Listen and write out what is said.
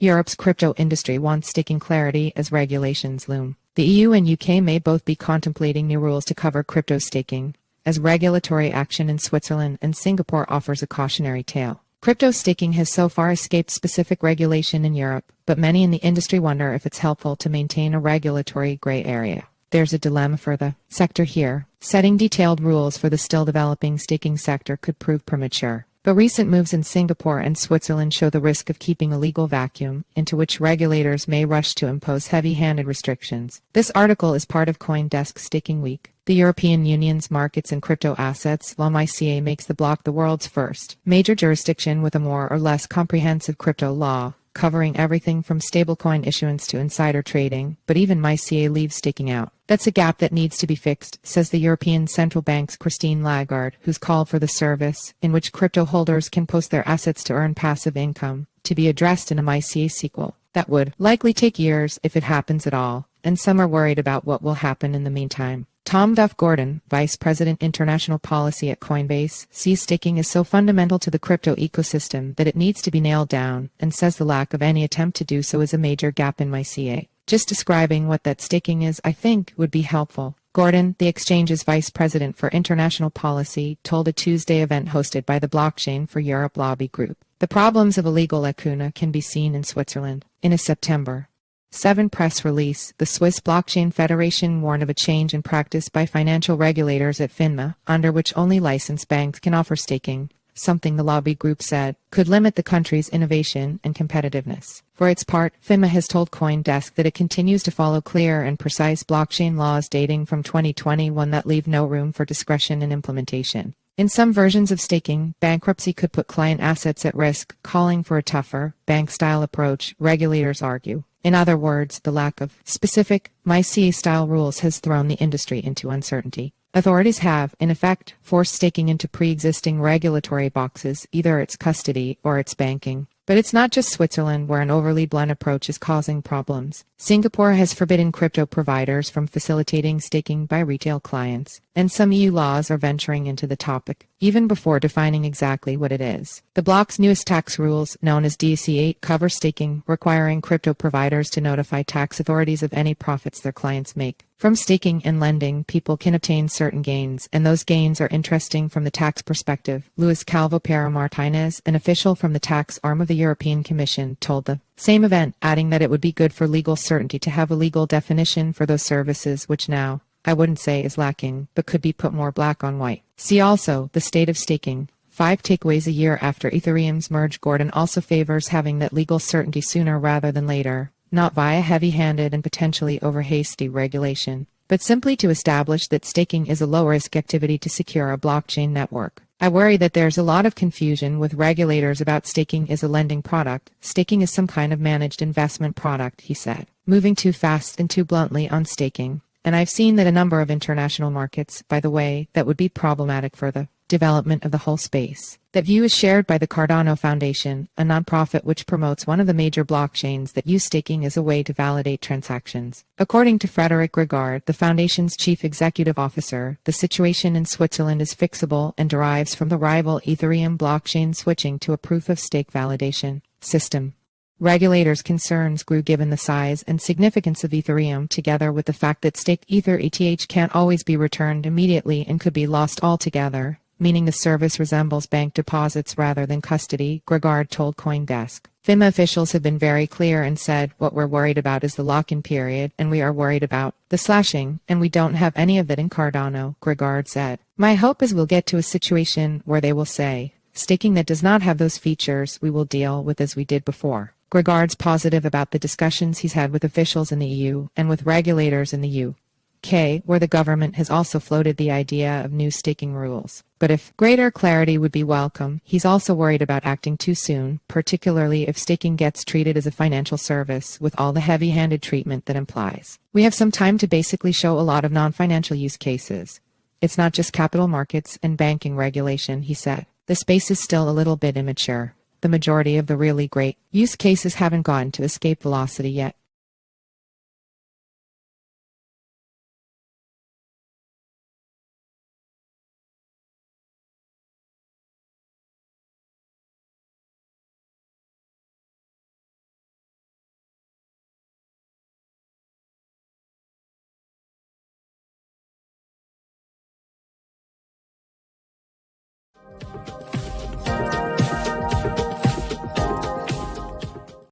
Europe's crypto industry wants staking clarity as regulations loom. The EU and UK may both be contemplating new rules to cover crypto staking, as regulatory action in Switzerland and Singapore offers a cautionary tale. Crypto staking has so far escaped specific regulation in Europe, but many in the industry wonder if it's helpful to maintain a regulatory gray area. There's a dilemma for the sector here. Setting detailed rules for the still developing staking sector could prove premature. But recent moves in Singapore and Switzerland show the risk of keeping a legal vacuum, into which regulators may rush to impose heavy-handed restrictions. This article is part of CoinDesk Staking Week, the European Union's markets in crypto assets, while MiCA makes the bloc the world's first major jurisdiction with a more or less comprehensive crypto law, covering everything from stablecoin issuance to insider trading, but even MiCA leaves staking out. That's a gap that needs to be fixed, says the European Central Bank's Christine Lagarde, who's called for the service, in which crypto holders can post their assets to earn passive income, to be addressed in a MiCA sequel. That would likely take years if it happens at all, and some are worried about what will happen in the meantime. Tom Duff Gordon, Vice President International Policy at Coinbase, sees staking as so fundamental to the crypto ecosystem that it needs to be nailed down, and says the lack of any attempt to do so is a major gap in MiCA. Just describing what that staking is, I think, would be helpful. Gordon, the exchange's vice president for international policy, told a Tuesday event hosted by the Blockchain for Europe lobby group. The problems of a legal lacuna can be seen in Switzerland. In a September 7 press release, the Swiss Blockchain Federation warned of a change in practice by financial regulators at FINMA, under which only licensed banks can offer staking, something the lobby group said could limit the country's innovation and competitiveness. For its part, FINMA has told CoinDesk that it continues to follow clear and precise blockchain laws dating from 2021 that leave no room for discretion in implementation. In some versions of staking, bankruptcy could put client assets at risk, calling for a tougher, bank-style approach, regulators argue. In other words, the lack of specific MiCA-style rules has thrown the industry into uncertainty. Authorities have, in effect, forced staking into pre-existing regulatory boxes, either its custody or its banking. But it's not just Switzerland where an overly blunt approach is causing problems. Singapore has forbidden crypto providers from facilitating staking by retail clients, and some EU laws are venturing into the topic, even before defining exactly what it is. The bloc's newest tax rules, known as DC8, cover staking, requiring crypto providers to notify tax authorities of any profits their clients make. From staking and lending, people can obtain certain gains, and those gains are interesting from the tax perspective. Luis Calvo Pera Martinez, an official from the tax arm of the European Commission, told the same event, adding that it would be good for legal certainty to have a legal definition for those services which now, I wouldn't say is lacking, but could be put more black on white. See also, the state of staking. 5 takeaways a year after Ethereum's merge. Gordon also favors having that legal certainty sooner rather than later, not via heavy-handed and potentially over-hasty regulation, but simply to establish that staking is a low-risk activity to secure a blockchain network. I worry that there's a lot of confusion with regulators about staking is a lending product. Staking is some kind of managed investment product, he said, moving too fast and too bluntly on staking. And I've seen that a number of international markets, by the way, that would be problematic for the development of the whole space. That view is shared by the Cardano Foundation, a nonprofit which promotes one of the major blockchains that use staking as a way to validate transactions. According to Frédéric Regard, the foundation's chief executive officer, the situation in Switzerland is fixable and derives from the rival Ethereum blockchain switching to a proof-of-stake validation system. Regulators' concerns grew given the size and significance of Ethereum, together with the fact that staked ETH can't always be returned immediately and could be lost altogether, meaning the service resembles bank deposits rather than custody, Gregard told CoinDesk. FINMA officials have been very clear and said, what we're worried about is the lock-in period, and we are worried about the slashing, and we don't have any of that in Cardano, Gregard said. My hope is we'll get to a situation where they will say, staking that does not have those features we will deal with as we did before. Gregard's positive about the discussions he's had with officials in the EU and with regulators in the UK, where the government has also floated the idea of new staking rules. But if greater clarity would be welcome, he's also worried about acting too soon, particularly if staking gets treated as a financial service with all the heavy-handed treatment that implies. We have some time to basically show a lot of non-financial use cases. It's not just capital markets and banking regulation, he said. The space is still a little bit immature. The majority of the really great use cases haven't gotten to escape velocity yet.